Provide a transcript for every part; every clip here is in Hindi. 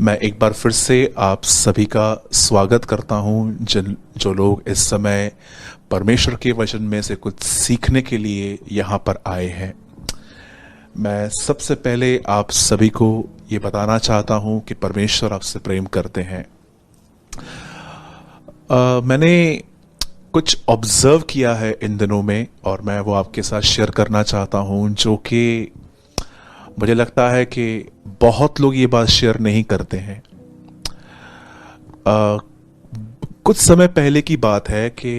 मैं एक बार फिर से आप सभी का स्वागत करता हूं जिन जो लोग इस समय परमेश्वर के वचन में से कुछ सीखने के लिए यहाँ पर आए हैं। मैं सबसे पहले आप सभी को ये बताना चाहता हूं कि परमेश्वर आपसे प्रेम करते हैं। मैंने कुछ ऑब्जर्व किया है इन दिनों में और मैं वो आपके साथ शेयर करना चाहता हूं, जो कि मुझे लगता है कि बहुत लोग ये बात शेयर नहीं करते हैं। कुछ समय पहले की बात है कि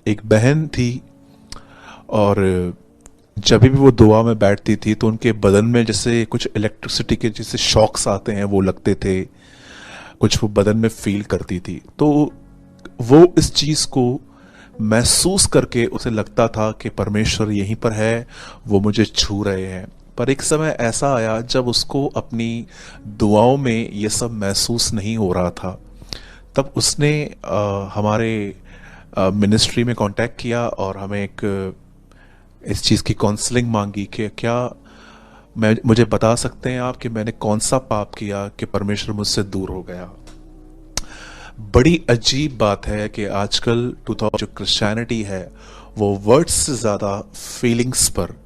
एक बहन थी और जब भी वो दुआ में बैठती थी तो उनके बदन में जैसे कुछ इलेक्ट्रिसिटी के जैसे शॉक्स आते हैं वो लगते थे, कुछ वो बदन में फील करती थी। तो वो इस चीज़ को महसूस करके उसे लगता था कि परमेश्वर यहीं पर है, वो मुझे छू रहे हैं। पर एक समय ऐसा आया जब उसको अपनी दुआओं में ये सब महसूस नहीं हो रहा था। तब उसने हमारे मिनिस्ट्री में कांटेक्ट किया और हमें एक इस चीज़ की काउंसलिंग मांगी कि क्या मुझे बता सकते हैं आप कि मैंने कौन सा पाप किया कि परमेश्वर मुझसे दूर हो गया। बड़ी अजीब बात है कि आजकल 2000 जो क्रिश्चियनिटी है वो वर्ड्स से ज़्यादा फीलिंग्स पर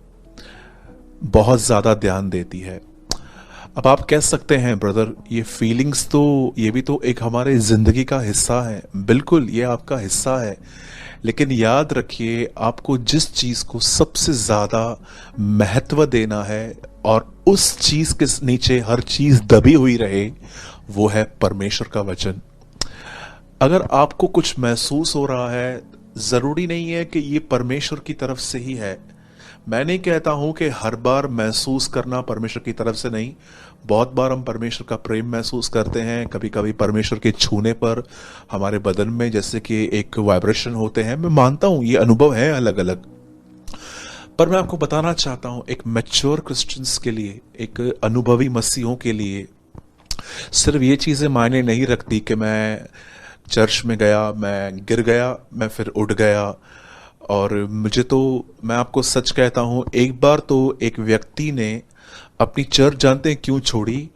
बहुत ज़्यादा ध्यान देती है। अब आप कह सकते हैं ब्रदर ये फीलिंग्स तो ये भी तो एक हमारे ज़िंदगी का हिस्सा है। बिल्कुल ये आपका हिस्सा है, लेकिन याद रखिए आपको जिस चीज़ को सबसे ज़्यादा महत्व देना है और उस चीज़ के नीचे हर चीज़ दबी हुई रहे, वो है परमेश्वर का वचन। अगर आपको कुछ महसूस हो रहा है, ज़रूरी नहीं है कि ये परमेश्वर की तरफ से ही है। मैं नहीं कहता हूं कि हर बार महसूस करना परमेश्वर की तरफ से नहीं। बहुत बार हम परमेश्वर का प्रेम महसूस करते हैं, कभी कभी परमेश्वर के छूने पर हमारे बदन में जैसे कि एक वाइब्रेशन होते हैं। मैं मानता हूं ये अनुभव है अलग अलग। पर मैं आपको बताना चाहता हूं एक मैच्योर क्रिश्चियंस के लिए, एक अनुभवी मसीहों के लिए सिर्फ ये चीज़ें मायने नहीं रखती कि मैं चर्च में गया, मैं गिर गया, मैं फिर उठ गया। और मुझे तो मैं आपको सच कहता हूँ, एक बार तो एक व्यक्ति ने अपनी चर्च जानते हैं क्यों छोड़ी?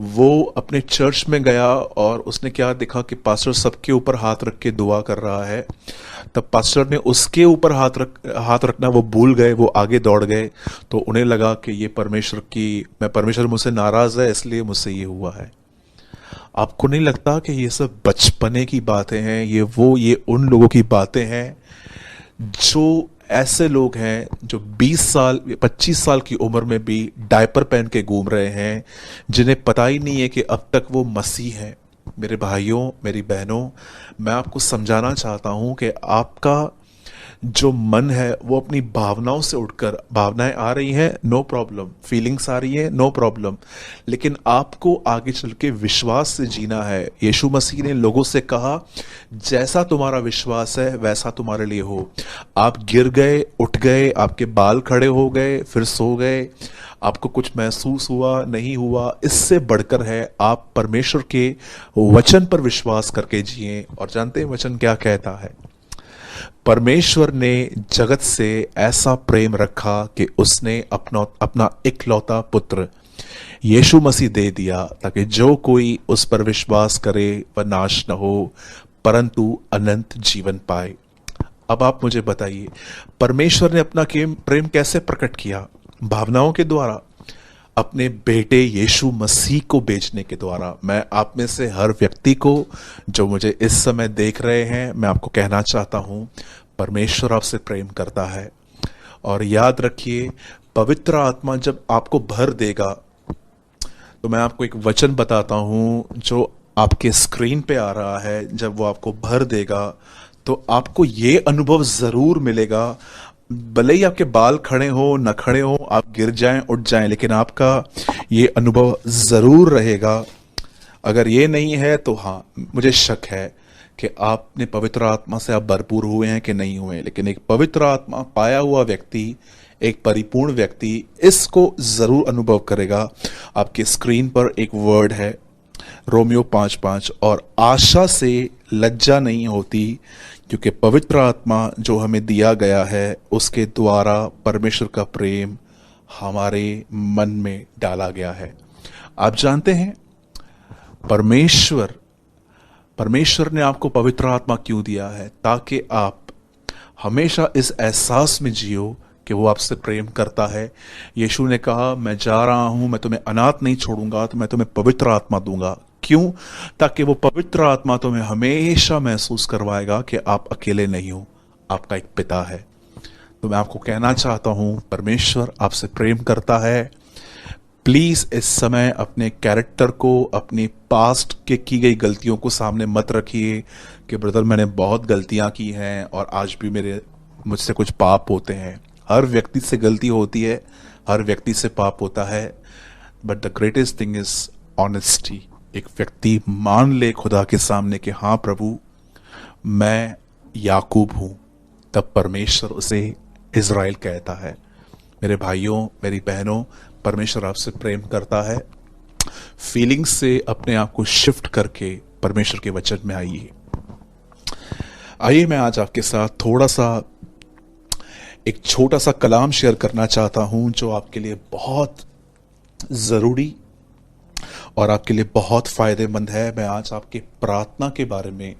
वो अपने चर्च में गया और उसने क्या देखा कि पास्टर सबके ऊपर हाथ रख के दुआ कर रहा है। तब पास्टर ने उसके ऊपर हाथ रखना वो भूल गए, वो आगे दौड़ गए। तो उन्हें लगा कि ये परमेश्वर मुझसे नाराज है, इसलिए मुझसे ये हुआ है। आपको नहीं लगता कि ये सब बचपने की बातें हैं? ये उन लोगों की बातें हैं जो ऐसे लोग हैं जो 20 साल 25 साल की उम्र में भी डायपर पहन के घूम रहे हैं, जिन्हें पता ही नहीं है कि अब तक वो मसीह हैं। मेरे भाइयों, मेरी बहनों, मैं आपको समझाना चाहता हूं कि आपका जो मन है वो अपनी भावनाओं से उठकर, भावनाएं आ रही हैं नो प्रॉब्लम, फीलिंग्स आ रही है नो प्रॉब्लम, लेकिन आपको आगे चल के विश्वास से जीना है। यीशु मसीह ने लोगों से कहा जैसा तुम्हारा विश्वास है वैसा तुम्हारे लिए हो। आप गिर गए, उठ गए, आपके बाल खड़े हो गए, फिर सो गए, आपको कुछ महसूस हुआ नहीं हुआ, इससे बढ़कर है आप परमेश्वर के वचन पर विश्वास करके जिए। और जानते हैं वचन क्या कहता है? परमेश्वर ने जगत से ऐसा प्रेम रखा कि उसने अपना इकलौता पुत्र यीशु मसीह दे दिया, ताकि जो कोई उस पर विश्वास करे वह नाश न हो परंतु अनंत जीवन पाए। अब आप मुझे बताइए, परमेश्वर ने अपना प्रेम कैसे प्रकट किया? भावनाओं के द्वारा, अपने बेटे यीशु मसीह को बेचने के द्वारा। मैं आप में से हर व्यक्ति को जो मुझे इस समय देख रहे हैं, मैं आपको कहना चाहता हूं परमेश्वर आपसे प्रेम करता है। और याद रखिए, पवित्र आत्मा जब आपको भर देगा, तो मैं आपको एक वचन बताता हूं जो आपके स्क्रीन पे आ रहा है। जब वो आपको भर देगा तो आपको ये अनुभव जरूर मिलेगा, भले ही आपके बाल खड़े हो न खड़े हो, आप गिर जाएं उठ जाएं, लेकिन आपका ये अनुभव जरूर रहेगा। अगर ये नहीं है तो हाँ, मुझे शक है कि आपने पवित्र आत्मा से आप भरपूर हुए हैं कि नहीं हुए। लेकिन एक पवित्र आत्मा पाया हुआ व्यक्ति, एक परिपूर्ण व्यक्ति इसको जरूर अनुभव करेगा। आपके स्क्रीन पर एक वर्ड है रोमियो 5:5, और आशा से लज्जा नहीं होती क्योंकि पवित्र आत्मा जो हमें दिया गया है उसके द्वारा परमेश्वर का प्रेम हमारे मन में डाला गया है। आप जानते हैं परमेश्वर परमेश्वर ने आपको पवित्र आत्मा क्यों दिया है? ताकि आप हमेशा इस एहसास में जियो कि वो आपसे प्रेम करता है। यीशु ने कहा, मैं जा रहा हूं, मैं तुम्हें अनाथ नहीं छोड़ूंगा, तो मैं तुम्हें पवित्र आत्मा दूंगा। क्यों? ताकि वो पवित्र आत्मा तुम्हें हमेशा महसूस करवाएगा कि आप अकेले नहीं हो, आपका एक पिता है। तो मैं आपको कहना चाहता हूं, परमेश्वर आपसे प्रेम करता है। प्लीज इस समय अपने कैरेक्टर को, अपनी पास्ट के की गई गलतियों को सामने मत रखिए कि ब्रदर मैंने बहुत गलतियां की हैं और आज भी मुझसे कुछ पाप होते हैं। हर व्यक्ति से गलती होती है, हर व्यक्ति से पाप होता है, but the greatest thing is honesty. एक व्यक्ति मान ले खुदा के सामने कि हाँ प्रभु, मैं याकूब हूं, तब परमेश्वर उसे इज़राइल कहता है। मेरे भाइयों, मेरी बहनों, परमेश्वर आपसे प्रेम करता है। फीलिंग्स से अपने आप को शिफ्ट करके परमेश्वर के वचन में आइए मैं आज आपके साथ थोड़ा सा एक छोटा सा कलाम शेयर करना चाहता हूं, जो आपके लिए बहुत जरूरी और आपके लिए बहुत फायदेमंद है। मैं आज आपके प्रार्थना के बारे में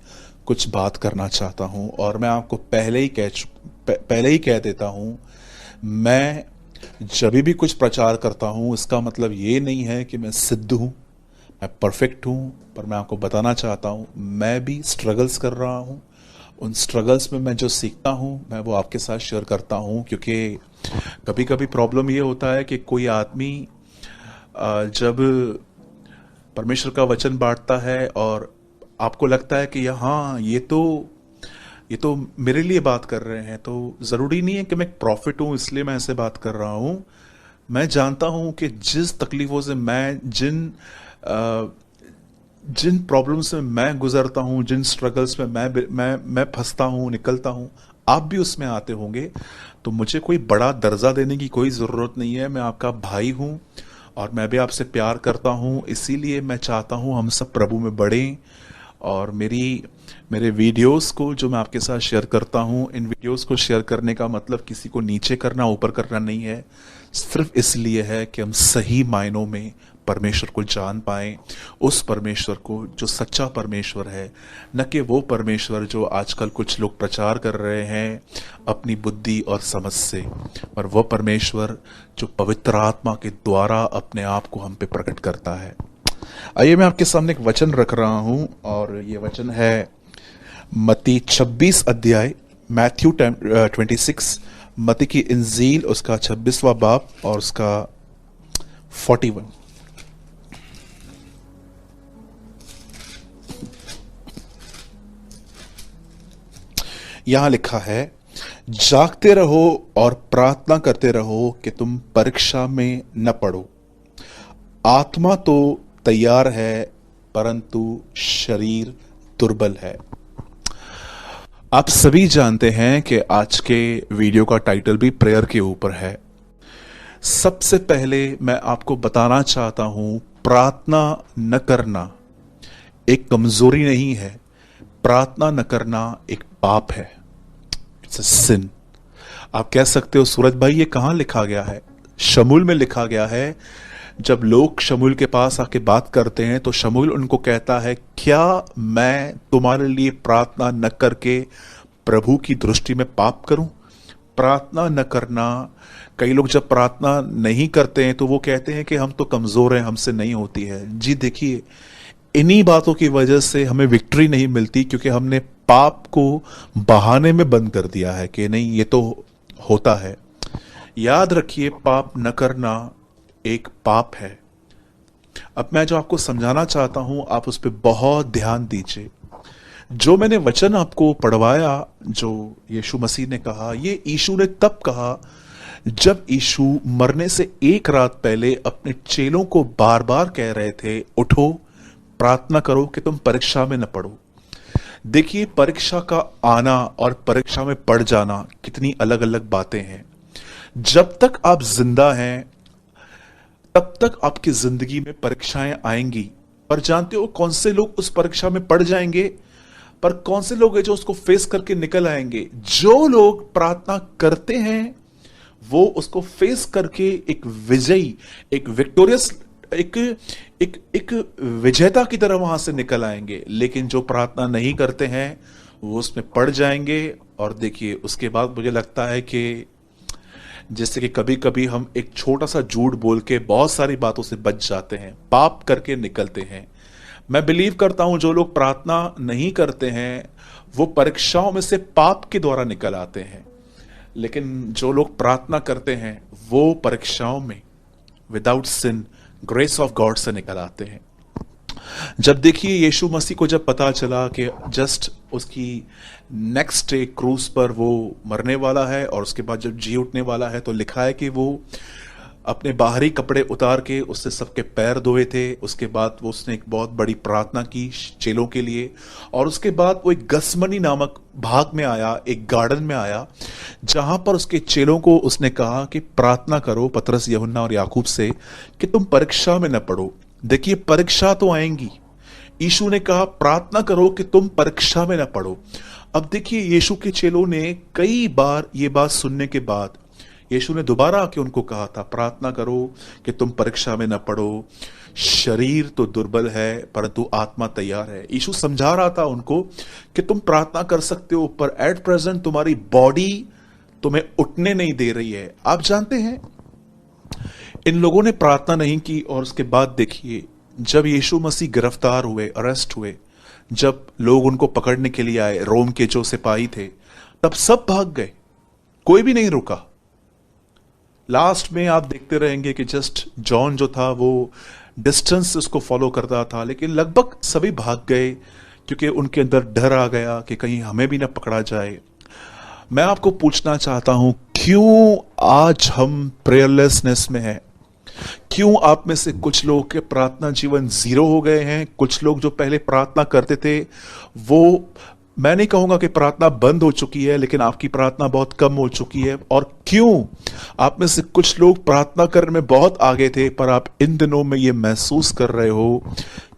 कुछ बात करना चाहता हूं, और मैं आपको पहले ही कह देता हूं, मैं जब भी कुछ प्रचार करता हूं इसका मतलब ये नहीं है कि मैं सिद्ध हूं, मैं परफेक्ट हूं, पर मैं आपको बताना चाहता हूं मैं भी स्ट्रगल्स कर रहा हूं। उन स्ट्रगल्स में मैं जो सीखता हूं मैं वो आपके साथ शेयर करता हूं, क्योंकि कभी कभी प्रॉब्लम ये होता है कि कोई आदमी जब परमेश्वर का वचन बांटता है और आपको लगता है कि हाँ ये तो मेरे लिए बात कर रहे हैं, तो ज़रूरी नहीं है कि मैं एक प्रॉफिट हूँ इसलिए मैं ऐसे बात कर रहा हूँ। मैं जानता हूँ कि जिस तकलीफ़ों से मैं जिन प्रॉब्लम्स में मैं गुजरता हूँ, जिन स्ट्रगल्स में मैं फंसता हूँ, निकलता हूँ, आप भी उसमें आते होंगे। तो मुझे कोई बड़ा दर्जा देने की कोई ज़रूरत नहीं है। मैं आपका भाई हूँ और मैं भी आपसे प्यार करता हूँ, इसीलिए मैं चाहता हूँ हम सब प्रभु में बढ़ें। और मेरे वीडियोस को जो मैं आपके साथ शेयर करता हूँ, इन वीडियोस को शेयर करने का मतलब किसी को नीचे करना, ऊपर करना नहीं है। सिर्फ इसलिए है कि हम सही मायनों में परमेश्वर को जान पाएं, उस परमेश्वर को जो सच्चा परमेश्वर है, न कि वो परमेश्वर जो आजकल कुछ लोग प्रचार कर रहे हैं अपनी बुद्धि और समझ से, पर वो परमेश्वर जो पवित्र आत्मा के द्वारा अपने आप को हम पे प्रकट करता है। आइए मैं आपके सामने एक वचन रख रहा हूं, और ये वचन है मत्ती 26 अध्याय, मैथ्यू 26, मत्ती की इंजील उसका 26वां बाब और उसका 41। यहां लिखा है, जागते रहो और प्रार्थना करते रहो कि तुम परीक्षा में न पड़ो। आत्मा तो तैयार है परंतु शरीर दुर्बल है। आप सभी जानते हैं कि आज के वीडियो का टाइटल भी प्रेयर के ऊपर है। सबसे पहले मैं आपको बताना चाहता हूं, प्रार्थना न करना एक कमजोरी नहीं है, प्रार्थना न करना एक पाप है, इट्स अ सिन। आप कह सकते हो सूरज भाई ये कहां लिखा गया है? शमूल में लिखा गया है। जब लोग शमूल के पास आके बात करते हैं तो शमूल उनको कहता है, क्या मैं तुम्हारे लिए प्रार्थना न करके प्रभु की दृष्टि में पाप करूं? प्रार्थना न करना, कई लोग जब प्रार्थना नहीं करते हैं तो वो कहते हैं कि हम तो कमजोर हैं, हमसे नहीं होती है। जी देखिए, इन्हीं बातों की वजह से हमें विक्ट्री नहीं मिलती, क्योंकि हमने पाप को बहाने में बंद कर दिया है कि नहीं ये तो होता है। याद रखिए, पाप न करना एक पाप है। अब मैं जो आपको समझाना चाहता हूं आप उस पर बहुत ध्यान दीजिए। जो मैंने वचन आपको पढ़वाया, जो यीशु मसीह ने कहा, ये यीशु ने तब कहा जब यीशु मरने से एक रात पहले अपने चेलों को बार बार कह रहे थे, उठो प्रार्थना करो कि तुम परीक्षा में न पड़ो। देखिए, परीक्षा का आना और परीक्षा में पड़ जाना कितनी अलग अलग बातें हैं। जब तक आप जिंदा हैं तब तक आपकी जिंदगी में परीक्षाएं आएंगी, पर जानते हो कौन से लोग उस परीक्षा में पड़ जाएंगे, पर कौन से लोग हैं जो उसको फेस करके निकल आएंगे? जो लोग प्रार्थना करते हैं वो उसको फेस करके एक विजयी, एक विक्टोरियस एक एक एक विजेता की तरह वहां से निकल आएंगे। लेकिन जो प्रार्थना नहीं करते हैं वो उसमें पड़ जाएंगे। और देखिए उसके बाद मुझे लगता है कि जैसे कि कभी कभी हम एक छोटा सा झूठ बोल के बहुत सारी बातों से बच जाते हैं, पाप करके निकलते हैं। मैं बिलीव करता हूं जो लोग प्रार्थना नहीं करते हैं वो परीक्षाओं में से पाप के द्वारा निकल आते हैं, लेकिन जो लोग प्रार्थना करते हैं वो परीक्षाओं में without sin grace of God से निकल आते हैं। जब देखिए यीशु मसीह को जब पता चला कि जस्ट उसकी नेक्स्ट डे क्रूज पर वो मरने वाला है और उसके बाद जब जी उठने वाला है, तो लिखा है कि वो अपने बाहरी कपड़े उतार के उससे सबके पैर धोए थे। उसके बाद वो उसने एक बहुत बड़ी प्रार्थना की चेलों के लिए, और उसके बाद वो एक गसमनी नामक भाग में आया, एक गार्डन में आया, जहां पर उसके चेलों को उसने कहा कि प्रार्थना करो, पतरस, यूहन्ना और याकूब से, कि तुम परीक्षा में न पड़ो। देखिए परीक्षा तो आएंगी। यीशु ने कहा प्रार्थना करो कि तुम परीक्षा में न पड़ो। अब देखिए यीशु के चेलों ने कई बार ये बात सुनने के बाद यीशु ने दोबारा आके उनको कहा था प्रार्थना करो कि तुम परीक्षा में न पड़ो। शरीर तो दुर्बल है परंतु आत्मा तैयार है। यीशु समझा रहा था उनको कि तुम प्रार्थना कर सकते हो, पर एट प्रेजेंट तुम्हारी बॉडी तुम्हें उठने नहीं दे रही है। आप जानते हैं इन लोगों ने प्रार्थना नहीं की, और उसके बाद देखिए जब यीशु मसीह गिरफ्तार हुए, अरेस्ट हुए, जब लोग उनको पकड़ने के लिए आए, रोम के जो सिपाही थे, तब सब भाग गए, कोई भी नहीं रुका। लास्ट में आप देखते रहेंगे कि जस्ट जॉन जो था वो डिस्टेंस से उसको फॉलो करता था, लेकिन लगभग सभी भाग गए क्योंकि उनके अंदर डर आ गया कि कहीं हमें भी ना पकड़ा जाए। मैं आपको पूछना चाहता हूं क्यों आज हम प्रेयरलेसनेस में हैं? क्यों आप में से कुछ लोगों के प्रार्थना जीवन जीरो हो गए हैं? कुछ लोग जो पहले प्रार्थना करते थे वो, मैं नहीं कहूंगा कि प्रार्थना बंद हो चुकी है, लेकिन आपकी प्रार्थना बहुत कम हो चुकी है। और क्यों आप में से कुछ लोग प्रार्थना करने में बहुत आगे थे, पर आप इन दिनों में ये महसूस कर रहे हो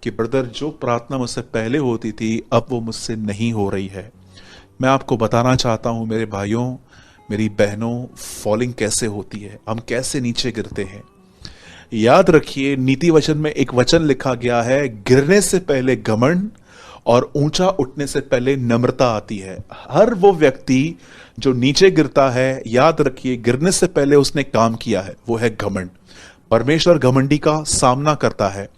कि ब्रदर जो प्रार्थना मुझसे पहले होती थी अब वो मुझसे नहीं हो रही है। मैं आपको बताना चाहता हूं मेरे भाइयों, मेरी बहनों, फॉलिंग कैसे होती है, हम कैसे नीचे गिरते हैं। याद रखिए नीति वचन में एक वचन लिखा गया है, गिरने से पहले घमंड और ऊंचा उठने से पहले नम्रता आती है। हर वो व्यक्ति जो नीचे गिरता है, याद रखिए गिरने से पहले उसने काम किया है, वो है घमंड। परमेश्वर घमंडी का सामना करता है,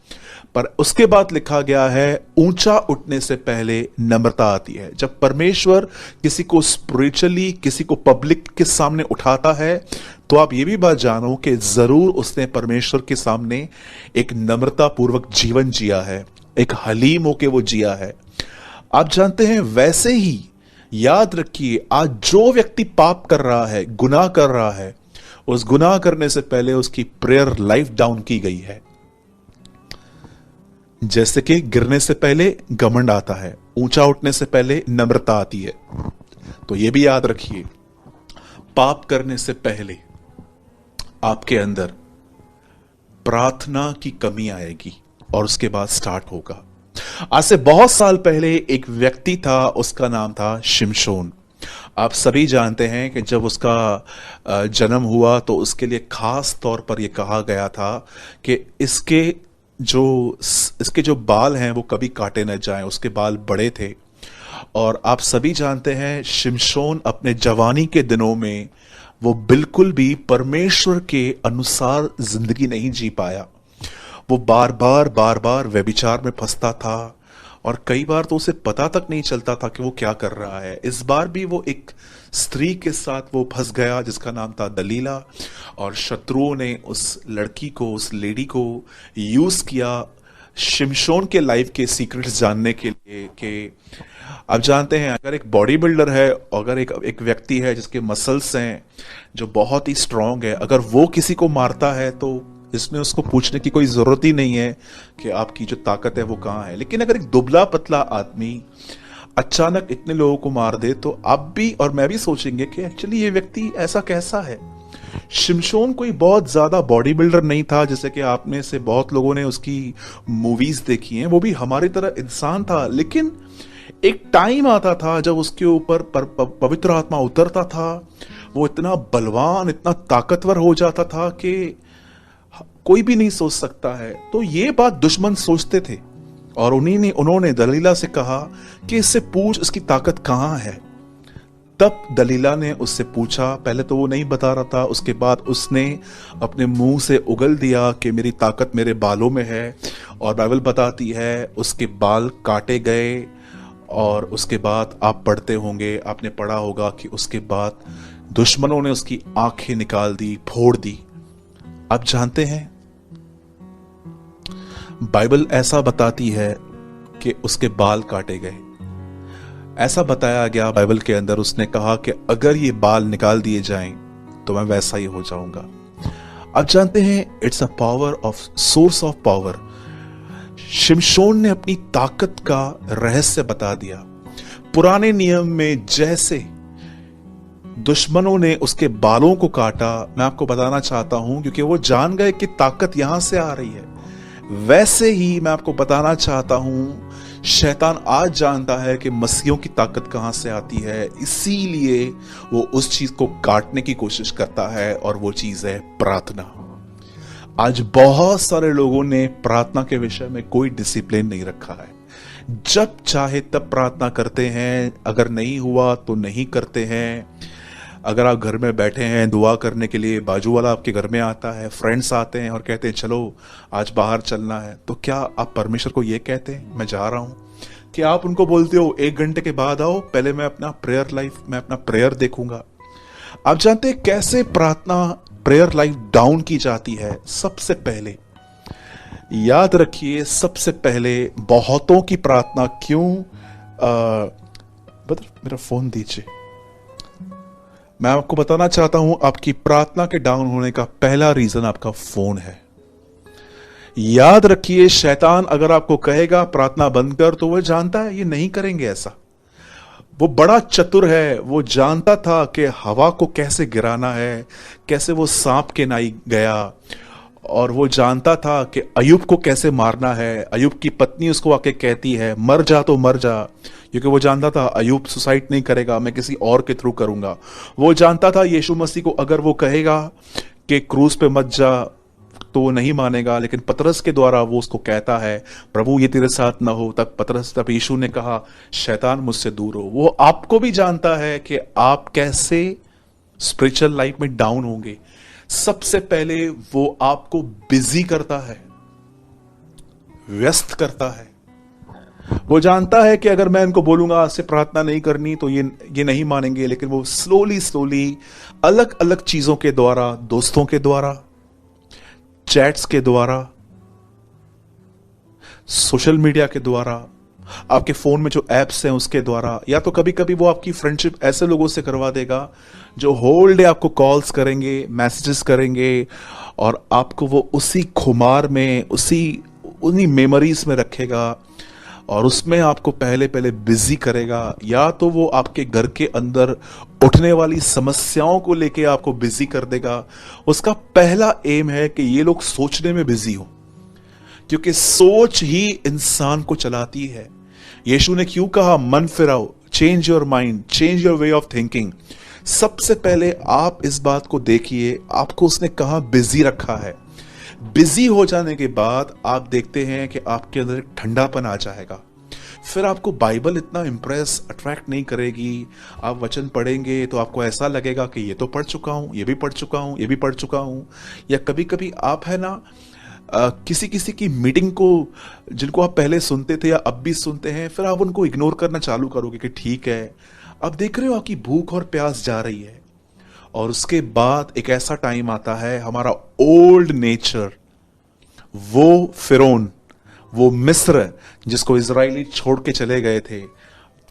पर उसके बाद लिखा गया है ऊंचा उठने से पहले नम्रता आती है। जब परमेश्वर किसी को स्पिरिचुअली, किसी को पब्लिक के सामने उठाता है, तो आप ये भी बात जानो कि जरूर उसने परमेश्वर के सामने एक नम्रता पूर्वक जीवन जिया है, एक हलीम होके वो जिया है। आप जानते हैं वैसे ही याद रखिए आज जो व्यक्ति पाप कर रहा है, गुनाह कर रहा है, उस गुनाह करने से पहले उसकी प्रेयर लाइफ डाउन की गई है। जैसे कि गिरने से पहले घमंड आता है, ऊंचा उठने से पहले नम्रता आती है। तो यह भी याद रखिए पाप करने से पहले आपके अंदर प्रार्थना की कमी आएगी और उसके बाद स्टार्ट होगा। आज से बहुत साल पहले एक व्यक्ति था, उसका नाम था शिमशोन। आप सभी जानते हैं कि जब उसका जन्म हुआ तो उसके लिए खास तौर पर यह कहा गया था कि इसके जो बाल हैं वो कभी काटे न जाएं। उसके बाल बड़े थे, और आप सभी जानते हैं शिमशोन अपने जवानी के दिनों में वो बिल्कुल भी परमेश्वर के अनुसार जिंदगी नहीं जी पाया। वो बार बार व्यभिचार में फंसता था, और कई बार तो उसे पता तक नहीं चलता था कि वो क्या कर रहा है। इस बार भी वो एक स्त्री के साथ वो फंस गया जिसका नाम था दलीला, और शत्रुओं ने उस लड़की को, उस लेडी को यूज किया शिमशोन के लाइफ के सीक्रेट्स जानने के लिए। कि आप जानते हैं अगर एक बॉडी बिल्डर है, अगर एक व्यक्ति है जिसके मसल्स हैं जो बहुत ही स्ट्रांग है, अगर वो किसी को मारता है तो इसमें उसको पूछने की कोई जरूरत ही नहीं है कि आपकी जो ताकत है वो कहाँ है। लेकिन अगर एक दुबला पतला आदमी अचानक इतने लोगों को मार दे तो आप भी और मैं भी सोचेंगे कि एक्चुअली ये व्यक्ति ऐसा कैसा है। शिमशोन कोई बहुत ज्यादा बॉडी बिल्डर नहीं था, जैसे कि आप में से बहुत लोगों ने उसकी मूवीज देखी हैं। वो भी हमारी तरह इंसान था, लेकिन एक टाइम आता था जब उसके ऊपर पवित्र आत्मा उतरता था, वो इतना बलवान, इतना ताकतवर हो जाता था कि कोई भी नहीं सोच सकता है। तो ये बात दुश्मन सोचते थे और उन्होंने दलीला से कहा कि इससे पूछ, इसकी ताकत कहां है। तब दलीला ने उससे पूछा, पहले तो वो नहीं बता रहा था, उसके बाद उसने अपने मुंह से उगल दिया कि मेरी ताकत मेरे बालों में है। और बाइबल बताती है उसके बाल काटे गए। और उसके बाद आप पढ़ते होंगे, आपने पढ़ा होगा कि उसके बाद दुश्मनों ने उसकी आंखें निकाल दी, फोड़ दी। आप जानते हैं बाइबल ऐसा बताती है कि उसके बाल काटे गए। ऐसा बताया गया बाइबल के अंदर, उसने कहा कि अगर ये बाल निकाल दिए जाएं तो मैं वैसा ही हो जाऊंगा। आप जानते हैं it's a power of source of power. शिमशोन ने अपनी ताकत का रहस्य बता दिया। पुराने नियम में जैसे दुश्मनों ने उसके बालों को काटा, मैं आपको बताना चाहता हूं क्योंकि वो जान गए कि ताकत यहां से आ रही है, वैसे ही मैं आपको बताना चाहता हूं शैतान आज जानता है कि मसीहों की ताकत कहां से आती है, इसीलिए वो उस चीज को काटने की कोशिश करता है और वो चीज है प्रार्थना। आज बहुत सारे लोगों ने प्रार्थना के विषय में कोई डिसिप्लिन नहीं रखा है। जब चाहे तब प्रार्थना करते हैं, अगर नहीं हुआ तो नहीं करते हैं। अगर आप घर में बैठे हैं दुआ करने के लिए, बाजू वाला आपके घर में आता है, फ्रेंड्स आते हैं और कहते हैं चलो आज बाहर चलना है, तो क्या आप परमेश्वर को ये कहते हैं मैं जा रहा हूं? क्या आप उनको बोलते हो 1 घंटे के बाद आओ, पहले मैं अपना प्रेयर देखूंगा? आप जानते हैं कैसे प्रार्थना, प्रेयर लाइफ डाउन की जाती है? सबसे पहले याद रखिए, सबसे पहले बहुतों की प्रार्थना क्यों मेरा फोन दीजिए। मैं आपको बताना चाहता हूं आपकी प्रार्थना के डाउन होने का पहला रीजन आपका फोन है। याद रखिए, शैतान अगर आपको कहेगा प्रार्थना बंद कर, तो वह जानता है ये नहीं करेंगे ऐसा। वो बड़ा चतुर है, वो जानता था कि हवा को कैसे गिराना है, कैसे वो सांप के नाई गया। और वो जानता था कि अयूब को कैसे मारना है। अयूब की पत्नी उसको आके कहती है मर जा तो मर जा, क्योंकि वो जानता था अयूब सुसाइड नहीं करेगा, मैं किसी और के थ्रू करूंगा। वो जानता था यीशु मसीह को अगर वो कहेगा कि क्रूस पे मत जा तो वो नहीं मानेगा, लेकिन पतरस के द्वारा वो उसको कहता है प्रभु ये तेरे साथ ना हो। तब यीशु ने कहा शैतान मुझसे दूर हो। वो आपको भी जानता है कि आप कैसे स्पिरिचुअल लाइफ में डाउन होंगे। सबसे पहले वो आपको बिजी करता है, व्यस्त करता है। वो जानता है कि अगर मैं इनको बोलूंगा आज से प्रार्थना नहीं करनी तो ये नहीं मानेंगे, लेकिन वो स्लोली अलग अलग चीजों के द्वारा, दोस्तों के द्वारा, चैट्स के द्वारा, सोशल मीडिया के द्वारा, आपके फोन में जो एप्स हैं उसके द्वारा, या तो कभी कभी वो आपकी फ्रेंडशिप ऐसे लोगों से करवा देगा जो होल डे आपको कॉल्स करेंगे, मैसेजेस करेंगे, और आपको वो उसी खुमार में, उन्हीं मेमोरीज में रखेगा और उसमें आपको पहले बिजी करेगा। या तो वो आपके घर के अंदर उठने वाली समस्याओं को लेके आपको बिजी कर देगा। उसका पहला एम है कि ये लोग सोचने में बिजी हो, क्योंकि सोच ही इंसान को चलाती है। यीशु ने क्यों कहा मन फिराओ, change your mind, change your way of thinking. सबसे पहले आप इस बात को देखिए, आपको उसने कहा बिजी रखा है। बिजी हो जाने के बाद आप देखते हैं कि आपके अंदर एक ठंडापन आ जाएगा। फिर आपको बाइबल इतना अट्रैक्ट नहीं करेगी। आप वचन पढ़ेंगे तो आपको ऐसा लगेगा कि ये तो पढ़ चुका हूं, ये भी पढ़ चुका हूं, ये भी पढ़ चुका हूं। या कभी कभी आप है ना किसी की मीटिंग को, जिनको आप पहले सुनते थे या अब भी सुनते हैं, फिर आप उनको इग्नोर करना चालू करोगे कि ठीक है। अब देख रहे हो आपकी भूख और प्यास जा रही है। और उसके बाद एक ऐसा टाइम आता है, हमारा ओल्ड नेचर, वो फिरौन, वो मिस्र जिसको इजरायली छोड़ के चले गए थे,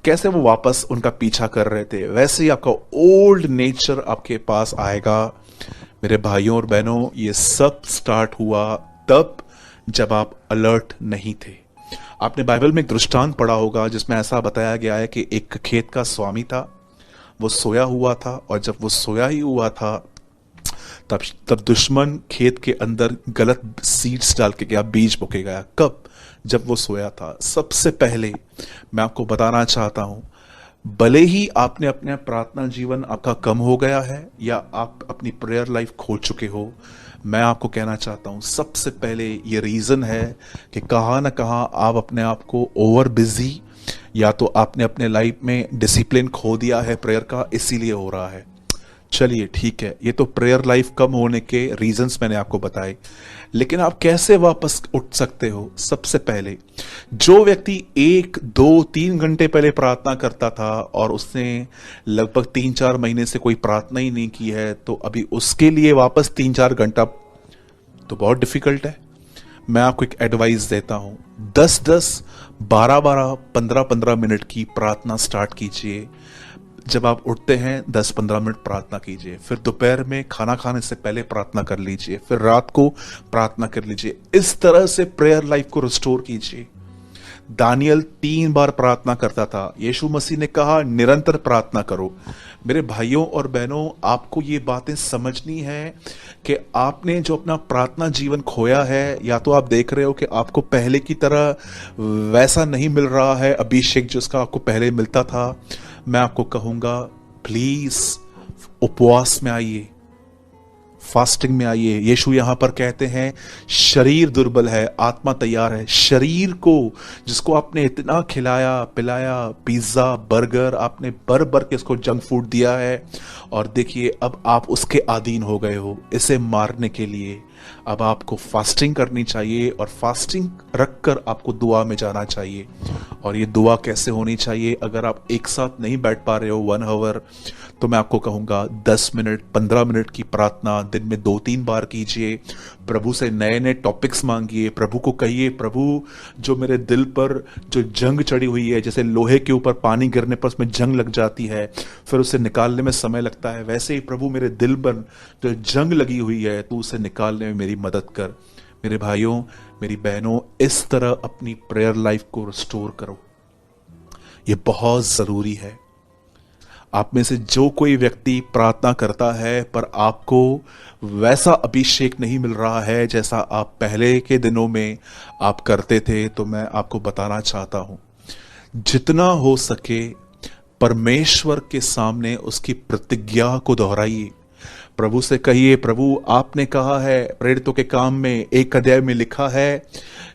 कैसे वो वापस उनका पीछा कर रहे थे, वैसे ही आपका ओल्ड नेचर आपके पास आएगा। मेरे भाइयों और बहनों, ये सब स्टार्ट हुआ तब जब आप अलर्ट नहीं थे। आपने बाइबल में एक दृष्टांत पढ़ा होगा जिसमें ऐसा बताया गया है कि एक खेत का स्वामी था, वो सोया हुआ था, और जब वो सोया ही हुआ था तब दुश्मन खेत के अंदर गलत सीड्स डाल के गया, बीज बोके गया। कब? जब वो सोया था। सबसे पहले मैं आपको बताना चाहता हूं, भले ही आपने अपना प्रार्थना जीवन आपका कम हो गया है या आप अपनी प्रेयर लाइफ खो चुके हो, मैं आपको कहना चाहता हूं सबसे पहले ये रीज़न है कि कहाँ ना कहाँ आप अपने आप को ओवर बिजी, या तो आपने अपने लाइफ में डिसिप्लिन खो दिया है प्रेयर का, इसीलिए हो रहा है। चलिए ठीक है, ये तो प्रेयर लाइफ कम होने के रीजंस मैंने आपको बताए, लेकिन आप कैसे वापस उठ सकते हो? सबसे पहले जो व्यक्ति 1 2 3 घंटे पहले प्रार्थना करता था और उसने लगभग 3 4 महीने से कोई प्रार्थना ही नहीं की है, तो अभी उसके लिए वापस 3 4 घंटा तो बहुत डिफिकल्ट है। मैं आपको एक एडवाइस देता हूं, 10 10 12 12 15 15 मिनट की प्रार्थना स्टार्ट कीजिए। जब आप उठते हैं 10 15 मिनट प्रार्थना कीजिए, फिर दोपहर में खाना खाने से पहले प्रार्थना कर लीजिए, फिर रात को प्रार्थना कर लीजिए। इस तरह से प्रेयर लाइफ को रिस्टोर कीजिए। दानियल 3 बार प्रार्थना करता था। यीशु मसीह ने कहा निरंतर प्रार्थना करो। मेरे भाइयों और बहनों, आपको ये बातें समझनी है कि आपने जो अपना प्रार्थना जीवन खोया है, या तो आप देख रहे हो कि आपको पहले की तरह वैसा नहीं मिल रहा है अभिषेक जिसका आपको पहले मिलता था। मैं आपको कहूंगा प्लीज उपवास में आइए, फास्टिंग में आइए। यीशु यहां पर कहते हैं शरीर दुर्बल है, आत्मा तैयार है। शरीर को जिसको आपने इतना खिलाया पिलाया, पिज्जा बर्गर आपने भर भर के इसको जंक फूड दिया है, और देखिए अब आप उसके अधीन हो गए हो। इसे मारने के लिए अब आपको फास्टिंग करनी चाहिए, और फास्टिंग रखकर आपको दुआ में जाना चाहिए। और ये दुआ कैसे होनी चाहिए? अगर आप एक साथ नहीं बैठ पा रहे हो 1 आवर, तो मैं आपको कहूंगा 10 मिनट 15 मिनट की प्रार्थना दिन में 2 3 बार कीजिए। प्रभु से नए नए टॉपिक्स मांगिए। प्रभु को कहिए, प्रभु जो मेरे दिल पर जो जंग चढ़ी हुई है, जैसे लोहे के ऊपर पानी गिरने पर उसमें जंग लग जाती है, फिर उसे निकालने में समय लगता है, वैसे ही प्रभु मेरे दिल पर जो जंग लगी हुई है, तू उसे निकालने में मेरी मदद कर। मेरे भाइयों मेरी बहनों, इस तरह अपनी प्रेयर लाइफ को रिस्टोर करो। ये बहुत जरूरी है। आप में से जो कोई व्यक्ति प्रार्थना करता है पर आपको वैसा अभिषेक नहीं मिल रहा है जैसा आप पहले के दिनों में आप करते थे, तो मैं आपको बताना चाहता हूं, जितना हो सके परमेश्वर के सामने उसकी प्रतिज्ञा को दोहराइए। प्रभु से कहिए, प्रभु आपने कहा है, प्रेरितों के काम में 1 अध्याय में लिखा है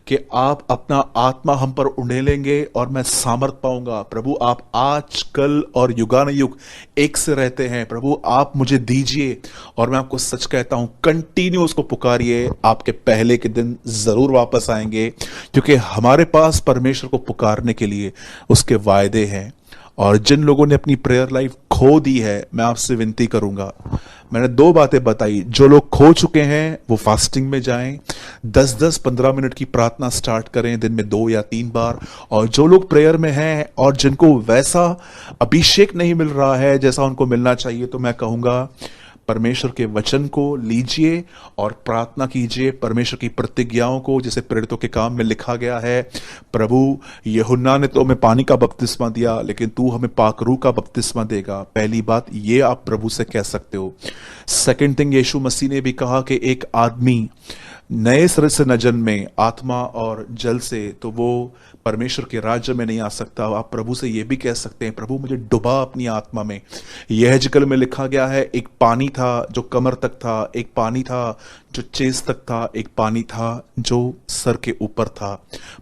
कि आप अपना आत्मा हम पर उंडेलेंगे और मैं सामर्थ पाऊंगा। प्रभु आप आज कल और युगानुयुग एक से रहते हैं। प्रभु आप मुझे दीजिए। और मैं आपको सच कहता हूं, कंटिन्यू उसको पुकारिए, आपके पहले के दिन जरूर वापस आएंगे, क्योंकि हमारे पास परमेश्वर को पुकारने के लिए उसके वायदे हैं। और जिन लोगों ने अपनी प्रेयर लाइफ खो दी है, मैं आपसे विनती करूंगा, मैंने 2 बातें बताई, जो लोग खो चुके हैं वो फास्टिंग में जाएं, 10 10 15 मिनट की प्रार्थना स्टार्ट करें दिन में 2 या 3 बार। और जो लोग प्रेयर में हैं और जिनको वैसा अभिषेक नहीं मिल रहा है जैसा उनको मिलना चाहिए, तो मैं कहूंगा परमेश्वर के वचन को लीजिए और प्रार्थना कीजिए परमेश्वर की प्रतिज्ञाओं को, जैसे प्रेरितों के काम में लिखा गया है, प्रभु यूहन्ना ने तो हमें पानी का बपतिस्मा दिया, लेकिन तू हमें पाक रूह का बपतिस्मा देगा। पहली बात ये आप प्रभु से कह सकते हो। सेकंड थिंग, यीशु मसीह ने भी कहा कि एक आदमी नए सिरे से न जन्मे आत्मा और जल से, तो वो परमेश्वर के राज्य में नहीं आ सकता। आप प्रभु से ये भी कह सकते हैं, प्रभु मुझे डुबा अपनी आत्मा में। यहेजकेल में लिखा गया है, एक पानी था जो कमर तक था, एक पानी था जो चेस तक था, एक पानी था जो सर के ऊपर था।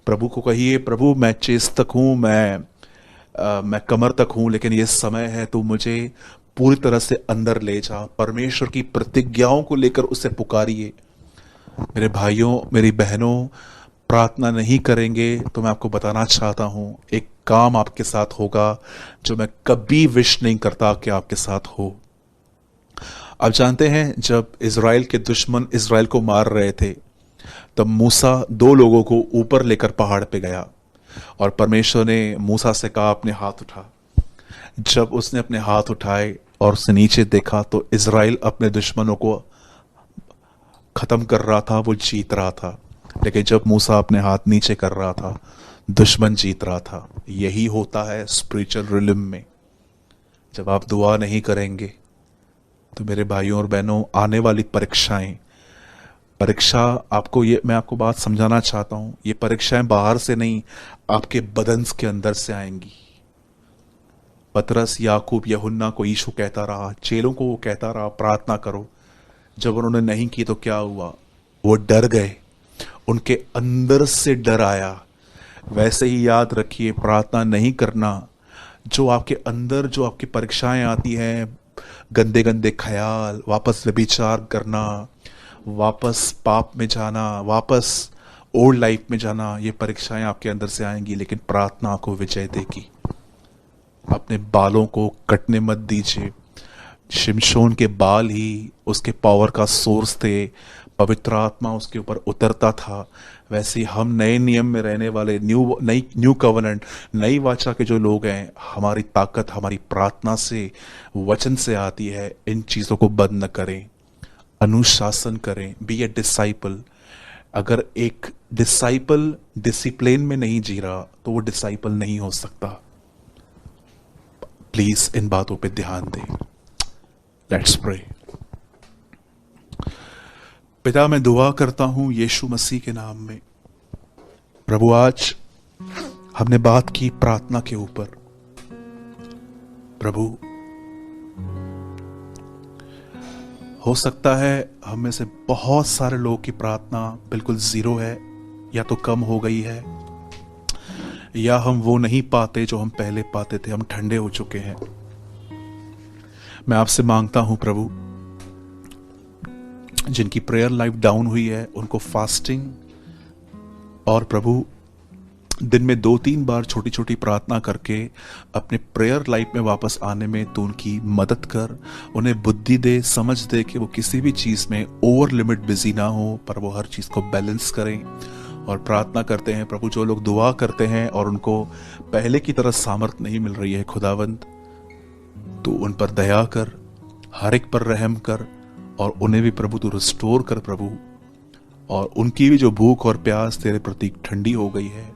प्रभु को कहिए, प्रभु मैं चेस तक हूं, मैं कमर तक हूं, लेकिन ये समय है तू मुझे पूरी तरह से अंदर ले जा। परमेश्वर की प्रतिज्ञाओं को लेकर उसे पुकारिए। मेरे भाइयों मेरी बहनों, प्रार्थना नहीं करेंगे तो मैं आपको बताना चाहता हूं, एक काम आपके साथ होगा जो मैं कभी विश नहीं करता कि आपके साथ हो। आप जानते हैं, जब इज़राइल के दुश्मन इज़राइल को मार रहे थे, तब मूसा 2 लोगों को ऊपर लेकर पहाड़ पे गया, और परमेश्वर ने मूसा से कहा अपने हाथ उठा। जब उसने अपने हाथ उठाए और उसने नीचे देखा, तो इज़राइल अपने दुश्मनों को खत्म कर रहा था, वो जीत रहा था। लेकिन जब मूसा अपने हाथ नीचे कर रहा था, दुश्मन जीत रहा था। यही होता है स्पिरिचुअल रिलिम में। जब आप दुआ नहीं करेंगे तो मेरे भाइयों और बहनों, आने वाली परीक्षा आपको, ये मैं आपको बात समझाना चाहता हूं, ये परीक्षाएं बाहर से नहीं, आपके बदन के अंदर से आएंगी। पतरस, याकूब, यूहन्ना को यीशु कहता रहा, चेलों को वो कहता रहा, प्रार्थना करो। जब उन्होंने नहीं की तो क्या हुआ? वो डर गए, उनके अंदर से डर आया। वैसे ही याद रखिए, प्रार्थना नहीं करना, जो आपके अंदर जो आपकी परीक्षाएं आती हैं, गंदे गंदे ख्याल, वापस व्यभिचार करना, वापस पाप में जाना, वापस ओल्ड लाइफ में जाना, ये परीक्षाएं आपके अंदर से आएंगी, लेकिन प्रार्थना आपको विजय देगी। अपने बालों को कटने मत दीजिए। शिमशोन के बाल ही उसके पावर का सोर्स थे, पवित्र आत्मा उसके ऊपर उतरता था। वैसे ही हम नए नियम में रहने वाले न्यू कवनेंट, नई वाचा के जो लोग हैं, हमारी ताकत हमारी प्रार्थना से, वचन से आती है। इन चीज़ों को बंद न करें, अनुशासन करें। Be a disciple. अगर एक डिसाइपल डिसिप्लिन में नहीं जी रहा तो वो डिसाइपल नहीं हो सकता। प्लीज इन बातों पे ध्यान दें। Let's pray. पिता, मैं दुआ करता हूं यीशु मसीह के नाम में। प्रभु, आज हमने बात की प्रार्थना के ऊपर। प्रभु, हो सकता है हम में से बहुत सारे लोगों की प्रार्थना बिल्कुल जीरो है, या तो कम हो गई है, या हम वो नहीं पाते जो हम पहले पाते थे। हम ठंडे हो चुके हैं। मैं आपसे मांगता हूं प्रभु, जिनकी प्रेयर लाइफ डाउन हुई है उनको फास्टिंग, और प्रभु दिन में 2-3 बार छोटी छोटी प्रार्थना करके अपने प्रेयर लाइफ में वापस आने में तो उनकी मदद कर। उन्हें बुद्धि दे, समझ दे कि वो किसी भी चीज़ में ओवर लिमिट बिजी ना हो, पर वो हर चीज़ को बैलेंस करें। और प्रार्थना करते हैं प्रभु, जो लोग दुआ करते हैं और उनको पहले की तरह सामर्थ नहीं मिल रही है, खुदावंद तो उन पर दया कर, हर एक पर रहम कर, और उन्हें भी प्रभु तू रिस्टोर कर प्रभु। और उनकी भी जो भूख और प्यास तेरे प्रति ठंडी हो गई है,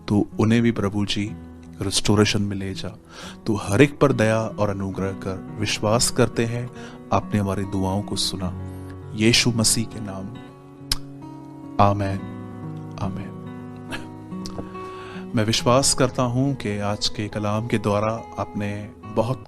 तो उन्हें भी प्रभु जी रिस्टोरेशन में ले जा। तू हर एक पर दया और अनुग्रह कर। विश्वास करते हैं आपने हमारी दुआओं को सुना, यीशु मसीह के नाम में, आमेन आमेन। मैं विश्वास करता हूं कि आज के कलाम के द्वारा आपने बहुत